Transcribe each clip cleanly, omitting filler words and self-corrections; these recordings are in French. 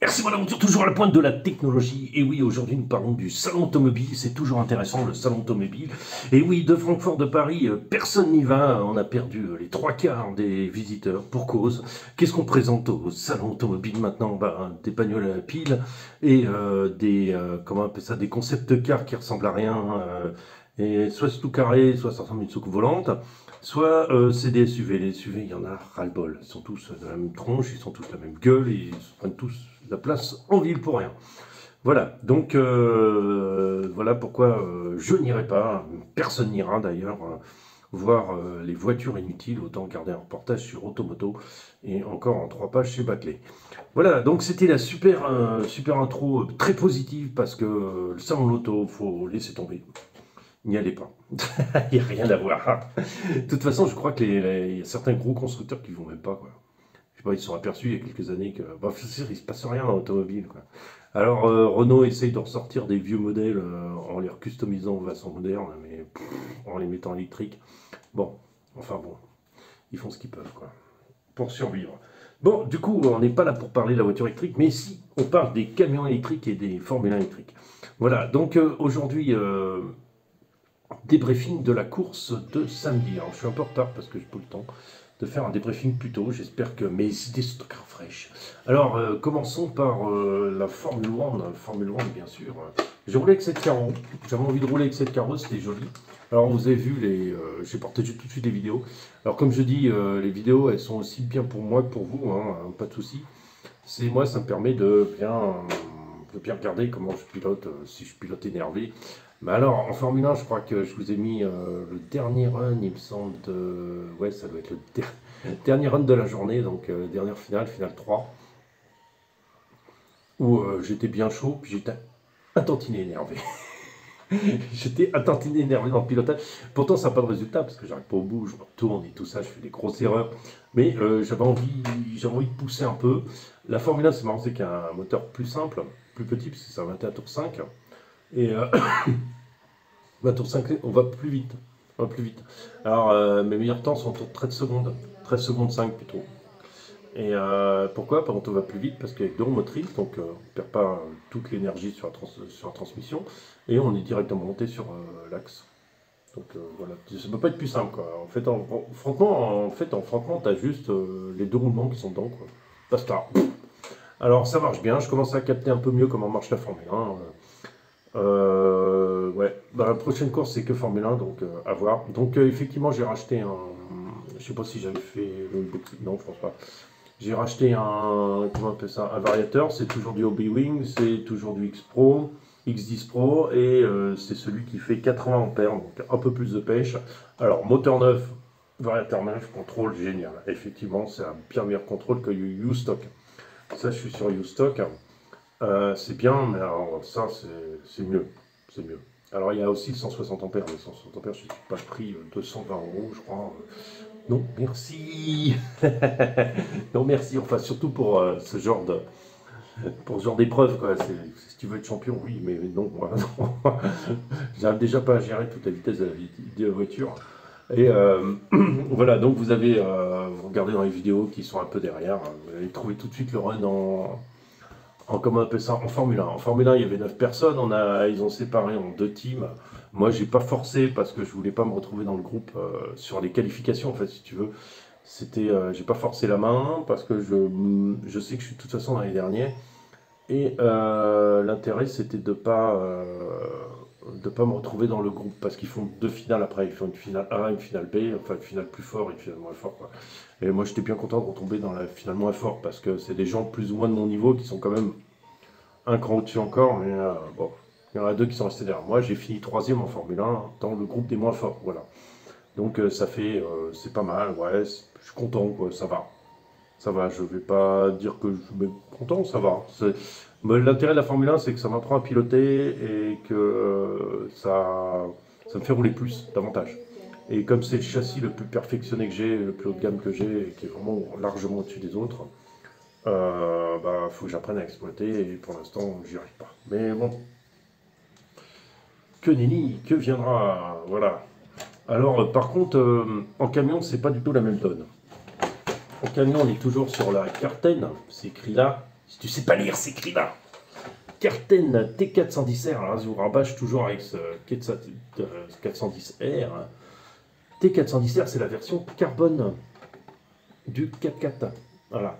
Merci madame, toujours à la pointe de la technologie. Et oui, aujourd'hui nous parlons du salon automobile, c'est toujours intéressant le salon automobile. Et oui, de Francfort, de Paris, personne n'y va, on a perdu les 3/4 des visiteurs pour cause. Qu'est-ce qu'on présente au salon automobile maintenant? Des bagnoles à la pile et comment on appelle ça, des concept cars qui ressemblent à rien. Et soit c'est tout carré, soit ça ressemble à une soucoupe volante. Soit c'est des SUV. Les SUV, il y en a ras-le-bol. Ils sont tous de la même tronche, ils sont tous de la même gueule, et ils se prennent tous la place en ville pour rien. Voilà, donc voilà pourquoi je n'irai pas, personne n'ira d'ailleurs, voir les voitures inutiles, autant regarder un reportage sur Automoto, et encore en 3 pages chez Baclay. Voilà, donc c'était la super intro, très positive, parce que le salon de l'auto, faut laisser tomber. N'y allez pas. Il n'y a rien à voir. De toute façon, je crois qu'il y a certains gros constructeurs qui ne vont même pas, quoi. Je sais pas, ils se sont aperçus il y a quelques années que il ne se passe rien dans l'automobile, quoi. Alors, Renault essaye de ressortir des vieux modèles en les customisant aux façons modernes, mais en les mettant électriques. Bon, enfin bon, ils font ce qu'ils peuvent, quoi, pour survivre. Bon, du coup, on n'est pas là pour parler de la voiture électrique, mais si, on parle des camions électriques et des Formule 1 électriques. Voilà, donc aujourd'hui... débriefing de la course de samedi. Alors je suis un peu en retard parce que j'ai pas eu le temps de faire un débriefing plus tôt. J'espère que mes idées sont encore fraîches. Alors commençons par la Formule 1. Formule 1 bien sûr. J'ai roulé avec cette carreau. J'avais envie de rouler avec cette carreau, c'était joli. Alors vous avez vu les... j'ai partagé tout de suite les vidéos. Alors comme je dis, les vidéos elles sont aussi bien pour moi que pour vous, hein, pas de souci. C'est moi, ça me permet de bien regarder comment je pilote, si je pilote énervé. Mais alors, en Formule 1, je crois que je vous ai mis le dernier run, il me semble, ouais, ça doit être le dernier run de la journée, donc dernière finale, finale 3, où j'étais bien chaud, puis j'étais un tantinet énervé. J'étais un tantinet énervé dans le pilotage. Pourtant, ça n'a pas de résultat, parce que j'arrive pas au bout, je me retourne et tout ça, je fais des grosses erreurs. Mais j'avais envie de pousser un peu. La Formule 1, c'est marrant, c'est qu'il y a un moteur plus simple, plus petit, parce que c'est un 21 tours 5. Et 20 tours 5, on va plus vite. On va plus vite. Alors, mes meilleurs temps sont autour de 13 secondes. 13 secondes 5 plutôt. Et pourquoi? Quand on va plus vite, parce qu'avec deux roues motrices, donc on ne perd pas toute l'énergie sur la transmission, et on est directement monté sur l'axe. Donc voilà, ça ne peut pas être plus simple, quoi. En fait, en frottement, tu as juste les deux roulements qui sont dedans, quoi. Basta. Alors ça marche bien, je commence à capter un peu mieux comment marche la Formule 1. Ouais, la prochaine course c'est que Formule 1, donc à voir. Donc effectivement j'ai racheté un, je sais pas si j'avais fait non je pense pas. J'ai racheté comment on appelle ça, un variateur, c'est toujours du Hobby-Wing, c'est toujours du X Pro, X10 Pro, et c'est celui qui fait 80 ampères, donc un peu plus de pêche. Alors moteur neuf, variateur neuf, contrôle génial. Effectivement c'est un bien meilleur contrôle que U-Stock. Ça je suis sur U-Stock. C'est bien, mais alors ça c'est mieux, c'est mieux. Alors il y a aussi le 160 ampères, mais 160 ampères je ne suis pas pris 220 € je crois. Non merci. Non merci, enfin surtout pour ce genre d'épreuve, quoi. Si tu veux être champion, oui, mais non, moi, non. J'arrive déjà pas à gérer toute la vitesse de la voiture. Et voilà, donc vous regardez dans les vidéos qui sont un peu derrière, vous allez trouver tout de suite le run comment on appelle ça, en Formule 1. En Formule 1, il y avait 9 personnes, ils ont séparé en 2 teams. Moi, j'ai pas forcé parce que je voulais pas me retrouver dans le groupe sur les qualifications, en fait, si tu veux. J'ai pas forcé la main parce que je sais que je suis de toute façon dans les derniers. Et l'intérêt, c'était de pas me retrouver dans le groupe parce qu'ils font 2 finales après. Ils font une finale A, une finale B, enfin une finale plus fort et une finale moins fort, quoi. Et moi, j'étais bien content de retomber dans la finale moins fort parce que c'est des gens plus ou moins de mon niveau qui sont quand même un cran au-dessus encore. Mais bon, il y en a 2 qui sont restés derrière. Moi, j'ai fini 3e en Formule 1 dans le groupe des moins forts. Voilà. Donc ça fait, c'est pas mal. Ouais, je suis content, quoi. Ça va. Ça va, je vais pas dire que je suis content, ça va. Mais l'intérêt de la Formule 1, c'est que ça m'apprend à piloter et que ça me fait rouler plus, davantage. Et comme c'est le châssis le plus perfectionné que j'ai, le plus haut de gamme que j'ai, et qui est vraiment largement au-dessus des autres, faut que j'apprenne à exploiter, et pour l'instant, j'y arrive pas. Mais bon, que nenni, que viendra, voilà. Alors, par contre, en camion, c'est pas du tout la même donne. En camion, on est toujours sur la Carten, c'est écrit là, Si tu sais pas lire, c'est écrit là. Carten T410R, alors je vous rabâche toujours avec ce 410R. T410R, c'est la version carbone du 4x4. Voilà.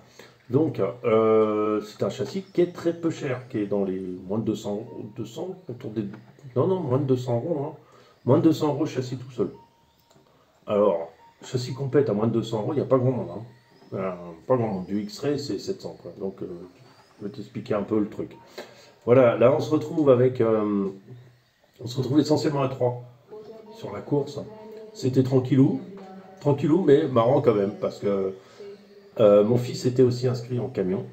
Donc, c'est un châssis qui est très peu cher, qui est dans les moins de 200 autour des... Non, moins de 200 euros. Hein. Moins de 200 euros châssis tout seul. Alors, châssis complète à moins de 200 euros, il n'y a pas grand monde. Hein. Pas grand monde. Du X-Ray, c'est 700. Quoi. Donc, je vais t'expliquer un peu le truc. Voilà, là, on se retrouve avec... on se retrouve essentiellement à 3 sur la course. C'était tranquillou, mais marrant quand même, parce que mon fils était aussi inscrit en camion.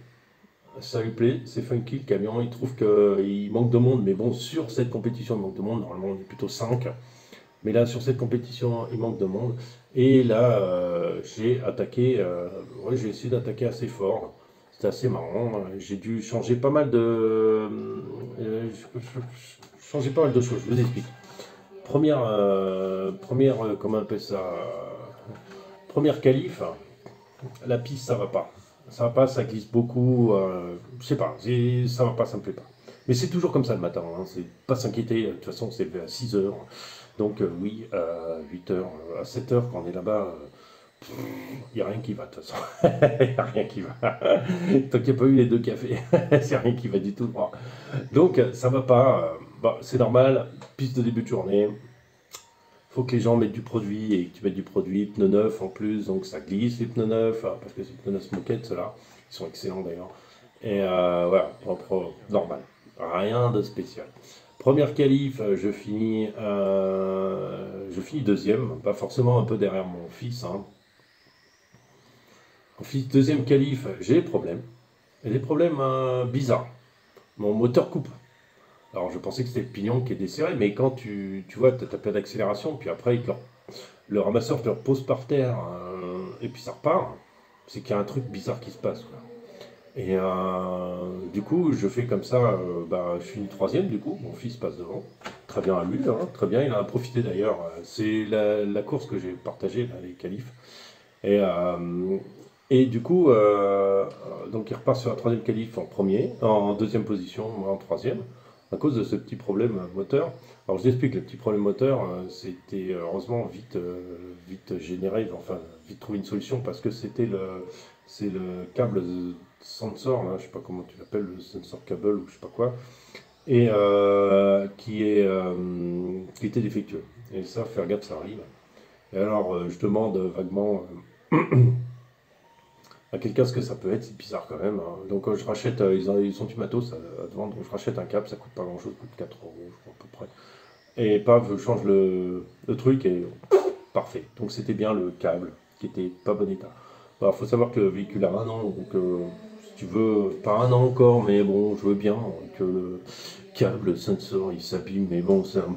Ça lui plaît, c'est funky le camion, il trouve qu'il manque de monde, mais bon, sur cette compétition, il manque de monde, normalement on est plutôt 5. Mais là, sur cette compétition, il manque de monde. Et là, j'ai attaqué, j'ai essayé d'attaquer assez fort. C'était assez marrant. J'ai dû changer pas mal de... changer pas mal de choses, je vous explique. Première, comment on appelle ça, première qualif, la piste ça va pas. Ça va pas, ça glisse beaucoup, je sais pas, ça va pas, ça me plaît pas. Mais c'est toujours comme ça le matin, hein, c'est pas s'inquiéter, de toute façon c'est à 6 heures. Donc oui, à 8 heures, à 7 heures quand on est là-bas, il n'y a rien qui va de toute façon. Il n'y a rien qui va. Tant qu'il n'y a pas eu les 2 cafés, c'est rien qui va du tout droit. Donc ça va pas, c'est normal, piste de début de journée. Faut que les gens mettent du produit et que tu mettes du produit, pneus neufs en plus, donc ça glisse les pneus neufs, parce que c'est des pneus neufs moquettes ceux-là, ils sont excellents d'ailleurs. Et voilà, normal, rien de spécial. Première qualif, je finis deuxième, pas forcément un peu derrière mon fils. Hein. Mon fils, deuxième qualif, j'ai des problèmes, et des problèmes bizarres. Mon moteur coupe. Alors je pensais que c'était le pignon qui est desserré, mais quand tu vois, tu as ta d'accélération, puis après le ramasseur te le repose par terre, et puis ça repart, c'est qu'il y a un truc bizarre qui se passe. Quoi. Et du coup, je fais comme ça, je finis troisième du coup, mon fils passe devant. Très bien à lui, hein, très bien, il en a profité d'ailleurs. C'est la course que j'ai partagée, là, les qualifs. Et du coup, donc il repart sur la troisième qualif en deuxième position, moi en troisième, à cause de ce petit problème moteur. Alors je t'explique, le petit problème moteur, c'était heureusement vite généré, enfin vite trouvé une solution parce que c'est le câble sensor, là, je sais pas comment tu l'appelles, le sensor cable ou je sais pas quoi, et qui était défectueux. Et ça, faire gaffe, ça arrive. Et alors je demande vaguement à quelqu'un ce que ça peut être, c'est bizarre quand même. Hein. Donc je rachète, ils ont du matos à vendre, donc je rachète un câble, ça coûte pas grand chose, ça coûte 4 euros, je crois, à peu près. Et paf, je change le truc et parfait. Donc c'était bien le câble qui était pas bon état. Il faut savoir que le véhicule a 1 an, donc si tu veux, pas 1 an encore, mais bon, je veux bien que le câble, le sensor, il s'abîme, mais bon, c'est un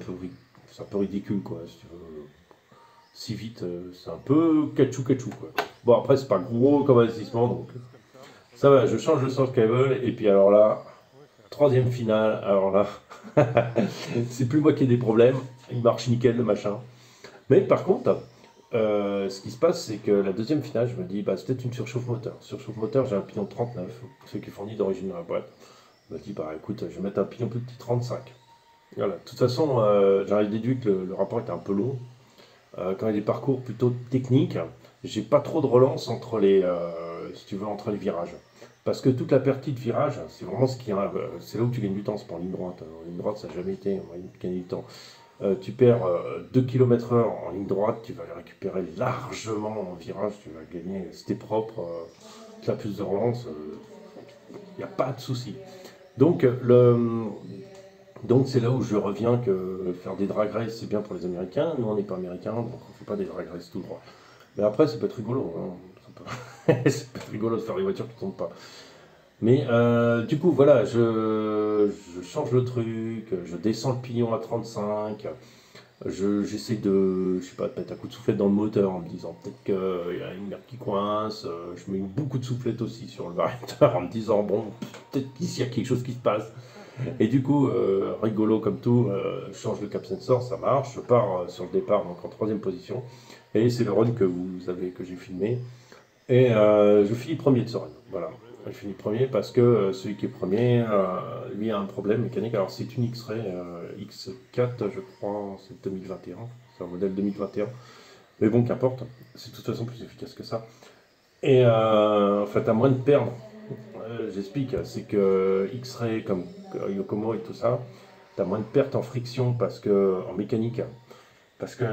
peu ridicule quoi, si tu veux. Si vite, c'est un peu cachou quoi. Bon après c'est pas gros comme investissement donc ça va, je change le sens cable et puis alors là, troisième finale, alors là, c'est plus moi qui ai des problèmes, il marche nickel le machin. Mais par contre, ce qui se passe c'est que la deuxième finale, je me dis c'est peut-être une surchauffe moteur. Surchauffe moteur, j'ai un pignon de 39, ce qui est fourni d'origine dans la boîte. Je me dis écoute, je vais mettre un pignon plus petit 35. Voilà, de toute façon, j'avais déduit que le rapport était un peu long. Quand il y a des parcours plutôt techniques, j'ai pas trop de relance entre si tu veux, entre les virages. Parce que toute la partie de virage, c'est vraiment c'est là où tu gagnes du temps, c'est pas en ligne droite. En ligne droite, ça n'a jamais été, on va gagner du temps. Tu perds 2 km/h en ligne droite, tu vas les récupérer largement en virage, tu vas gagner, si t'es propre, tu as plus de relance, il n'y a pas de souci. Donc, c'est là où je reviens que faire des drag races c'est bien pour les Américains, nous on n'est pas Américains donc on ne fait pas des drag races tout droit. Mais après ça peut être rigolo, hein. Ça peut être rigolo de faire des voitures qui ne tombent pas. Mais du coup voilà, je change le truc, je descends le pignon à 35, j'essaie je sais pas, de mettre un coup de soufflette dans le moteur en me disant peut-être qu'il y a une merde qui coince, je mets beaucoup de soufflette aussi sur le variateur en me disant bon, peut-être qu'ici il y a quelque chose qui se passe. Et du coup, rigolo comme tout, je change le cap sensor, ça marche, je pars sur le départ donc en troisième position, et c'est le run que j'ai filmé, et je finis premier de ce run, voilà. Je finis premier parce que celui qui est premier, lui a un problème mécanique. Alors c'est une X-Ray X4, je crois, c'est 2021. C'est un modèle 2021. Mais bon, qu'importe, c'est de toute façon plus efficace que ça. Et en fait, à moins de perdre, j'explique, c'est que X-Ray comme Yokomo et tout ça, tu as moins de pertes en friction parce que, en mécanique, parce que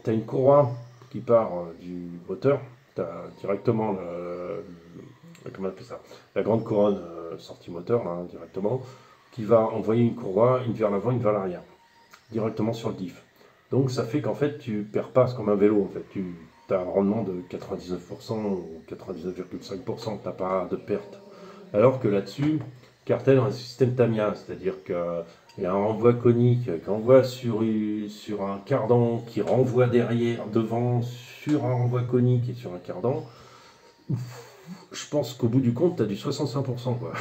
tu as une courroie qui part du moteur, tu as directement comment on appelle ça, la grande couronne sortie moteur, là, directement, qui va envoyer une courroie, une vers l'avant, une vers l'arrière, directement sur le diff. Donc ça fait qu'en fait, tu perds pas, c'est comme un vélo, en fait, tu as un rendement de 99% ou 99,5%, tu n'as pas de perte. Alors que là-dessus, Cartel a un système Tamiya, c'est-à-dire qu'il y a un renvoi conique qui envoie sur un cardan, qui renvoie derrière, devant, sur un renvoi conique et sur un cardan. Je pense qu'au bout du compte, tu as du 65%, quoi.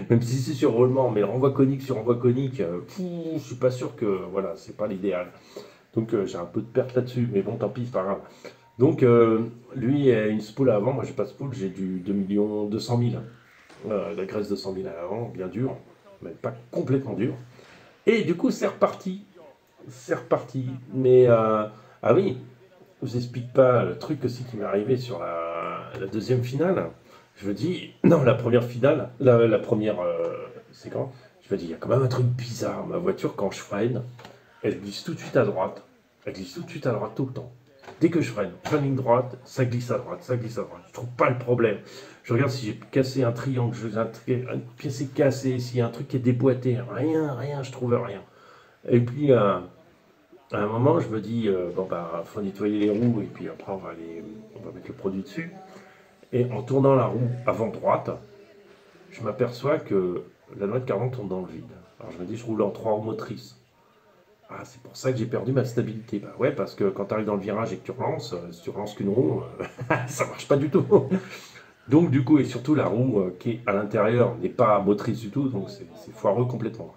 Même si c'est sur roulement, mais renvoi conique sur renvoi conique, je suis pas sûr que, voilà, c'est pas l'idéal. Donc j'ai un peu de perte là-dessus, mais bon, tant pis, c'est pas grave. Donc lui a une spool à avant, moi j'ai pas de spool, j'ai du 2 200 000. La graisse de 100 000 à l'avant, bien dur, mais pas complètement dur. Et du coup, c'est reparti. C'est reparti. Mais, ah oui, je vous explique pas le truc aussi qui m'est arrivé sur la deuxième finale. Je me dis, non, la première finale, la première séquence, je me dis, il y a quand même un truc bizarre. Ma voiture, quand je freine, elle glisse tout de suite à droite. Elle glisse tout de suite à droite tout le temps. Dès que je freine ligne droite, ça glisse à droite, ça glisse à droite. Je trouve pas le problème. Je regarde si j'ai cassé un triangle, une pièce est cassée, s'il y a un truc qui est déboîté. Rien, je trouve rien. Et puis, à un moment, je me dis, bon, bah, faut nettoyer les roues, et puis après, on va mettre le produit dessus. Et en tournant la roue avant droite, je m'aperçois que la noix de cardan tourne dans le vide. Alors, je me dis, je roule en 3 roues motrices. Ah, c'est pour ça que j'ai perdu ma stabilité. Bah ouais, parce que quand tu arrives dans le virage et que tu relances, si tu relances qu'une roue, ça marche pas du tout. Donc du coup, et surtout la roue qui est à l'intérieur n'est pas motrice du tout, donc c'est foireux complètement.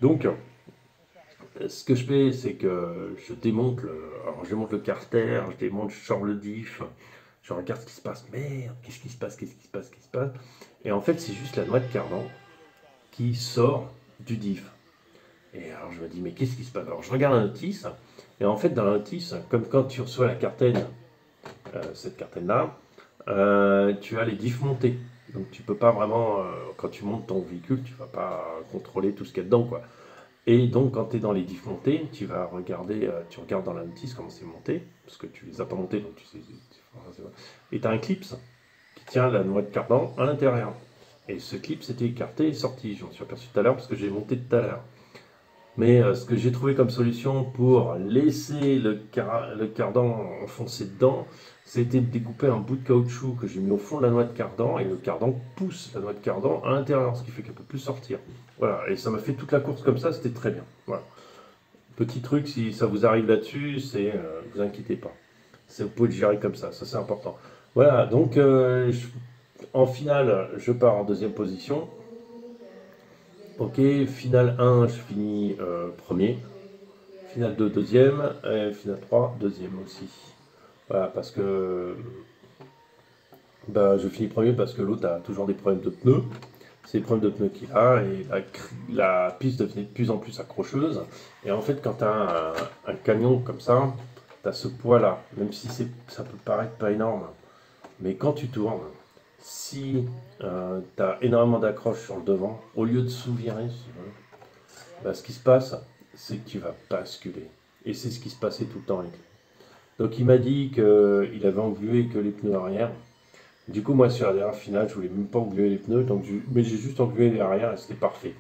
Donc, ce que je fais, c'est que je démonte alors je démonte le carter, je démonte, je sors le diff, je regarde ce qui se passe. Merde, qu'est-ce qui se passe, qu'est-ce qui se passe, qu'est-ce qui se passe. Et en fait, c'est juste la noix de cardan qui sort du diff. Et alors je me dis, mais qu'est-ce qui se passe? Alors je regarde la notice, et en fait dans la notice, comme quand tu reçois la cartaine, cette cartaine-là, tu as les diffs montés. Donc tu peux pas vraiment, quand tu montes ton véhicule, tu vas pas contrôler tout ce qu'il y a dedans, quoi. Et donc quand tu es dans les diffs montés, tu vas regarder, tu regardes dans la notice comment c'est monté, parce que tu les as pas montés, donc tu sais. Et tu as un clip qui tient la noix de cardan à l'intérieur. Et ce clip s'était écarté et sorti. Je m'en suis aperçu tout à l'heure parce que j'ai monté tout à l'heure. Mais ce que j'ai trouvé comme solution pour laisser le cardan enfoncé dedans, c'était de découper un bout de caoutchouc que j'ai mis au fond de la noix de cardan, et le cardan pousse la noix de cardan à l'intérieur, ce qui fait qu'elle ne peut plus sortir. Voilà, et ça m'a fait toute la course comme ça, c'était très bien. Voilà. Petit truc, si ça vous arrive là-dessus, c'est vous inquiétez pas. Vous pouvez le gérer comme ça c'est important. Voilà, donc en finale, je pars en deuxième position. Ok, finale 1, je finis premier. Finale 2, deuxième. Et finale 3, deuxième aussi. Voilà, parce que bah, je finis premier parce que l'autre a toujours des problèmes de pneus. C'est les problèmes de pneus qu'il a, et la piste devenait de plus en plus accrocheuse. Et en fait, quand tu as un camion comme ça, tu as ce poids-là, même si ça peut paraître pas énorme. Mais quand tu tournes, si tu as énormément d'accroches sur le devant, au lieu de sous-virer, bah, ce qui se passe, c'est que tu vas basculer. Et c'est ce qui se passait tout le temps avec lui. Donc il m'a dit qu'il avait englué que les pneus arrière. Du coup, moi, sur la dernière finale, je voulais même pas engluer les pneus, mais j'ai juste englué les arrière et c'était parfait.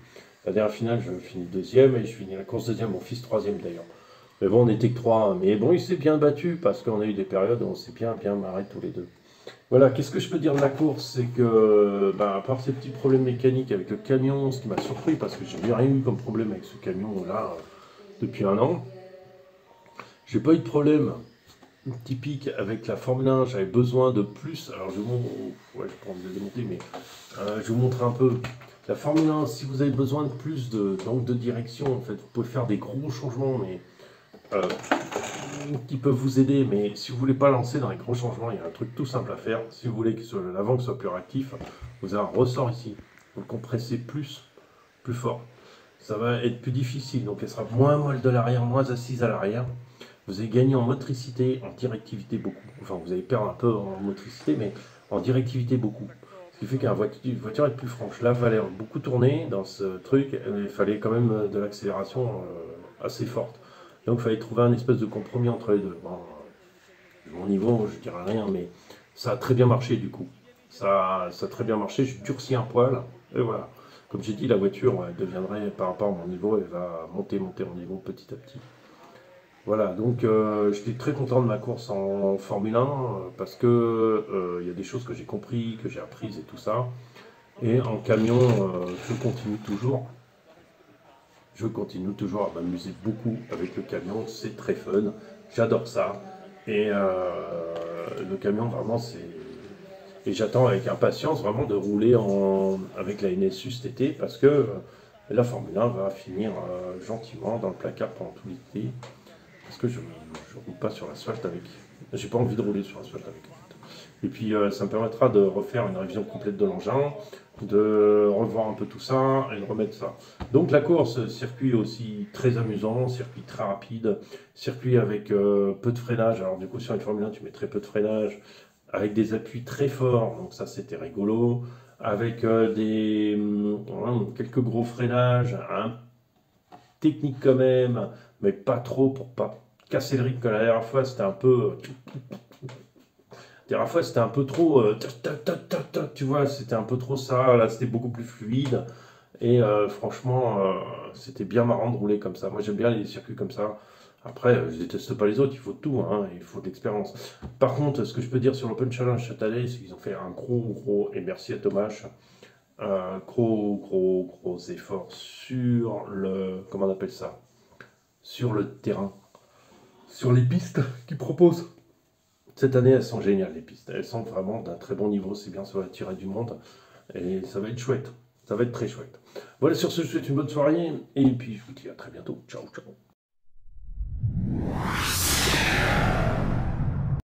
La dernière finale, je finis deuxième et je finis la course deuxième, mon fils troisième d'ailleurs. Mais bon, on n'était que trois, mais bon, il s'est bien battu parce qu'on a eu des périodes où on s'est bien marré tous les deux. Voilà, qu'est-ce que je peux dire de la course? C'est que, à part ces petits problèmes mécaniques avec le camion, ce qui m'a surpris parce que j'ai rien eu comme problème avec ce camion-là depuis un an, j'ai pas eu de problème typique avec la Formule 1, j'avais besoin de plus. Alors je vous le démonter, mais je vous montre un peu. La Formule 1, si vous avez besoin de plus d'angle de direction, en fait, vous pouvez faire des gros changements, mais qui peuvent vous aider, mais si vous voulez pas lancer dans les gros changements, il y a un truc tout simple à faire. Si vous voulez que l'avant soit plus réactif, vous avez un ressort ici. Vous le compressez plus fort. Ça va être plus difficile, donc elle sera moins molle de l'arrière, moins assise à l'arrière. Vous allez gagner en motricité, en directivité beaucoup. Enfin, vous allez perdre un peu en motricité, mais en directivité beaucoup. Ce qui fait qu'une voiture est plus franche. Là, il fallait beaucoup tourner dans ce truc, il fallait quand même de l'accélération assez forte. Donc il fallait trouver un espèce de compromis entre les deux. Bon, mon niveau, je dirais rien, mais ça a très bien marché du coup. Ça a très bien marché, je durcis un poil, et voilà. Comme j'ai dit, la voiture, elle deviendrait, par rapport à mon niveau, elle va monter en niveau petit à petit. Voilà, donc j'étais très content de ma course en Formule 1, parce que il y a des choses que j'ai compris, que j'ai apprises et tout ça. Et en camion, je continue toujours. Je continue toujours à m'amuser beaucoup avec le camion, c'est très fun, j'adore ça. Et le camion, vraiment, c'est... Et j'attends avec impatience vraiment de rouler avec la NSU cet été, parce que la Formule 1 va finir gentiment dans le placard pendant tout l'été. Parce que je ne roule pas sur l'asphalte avec. J'ai pas envie de rouler sur l'asphalte avec. Et puis ça me permettra de refaire une révision complète de l'engin, de revoir un peu tout ça et de remettre ça. Donc la course, circuit aussi très amusant, circuit très rapide, circuit avec peu de freinage. Alors du coup sur une Formule 1 tu mets très peu de freinage, avec des appuis très forts, donc ça c'était rigolo, avec quelques gros freinages, technique quand même, mais pas trop pour pas casser le rythme. La dernière fois c'était un peu... La dernière fois, c'était un peu trop, tu vois, c'était un peu trop ça. Là, c'était beaucoup plus fluide. Et franchement, c'était bien marrant de rouler comme ça. Moi, j'aime bien les circuits comme ça. Après, je déteste pas les autres, il faut tout, hein, il faut de l'expérience. Par contre, ce que je peux dire sur l'Open Challenge cette année, c'est qu'ils ont fait un gros, et merci à Thomas, un gros effort sur le, comment on appelle ça? Sur le terrain, sur les pistes qu'ils proposent. Cette année, elles sont géniales, les pistes. Elles sont vraiment d'un très bon niveau. C'est bien, ça va attirer du monde. Et ça va être chouette. Ça va être très chouette. Voilà, sur ce, je vous souhaite une bonne soirée. Et puis, je vous dis à très bientôt. Ciao.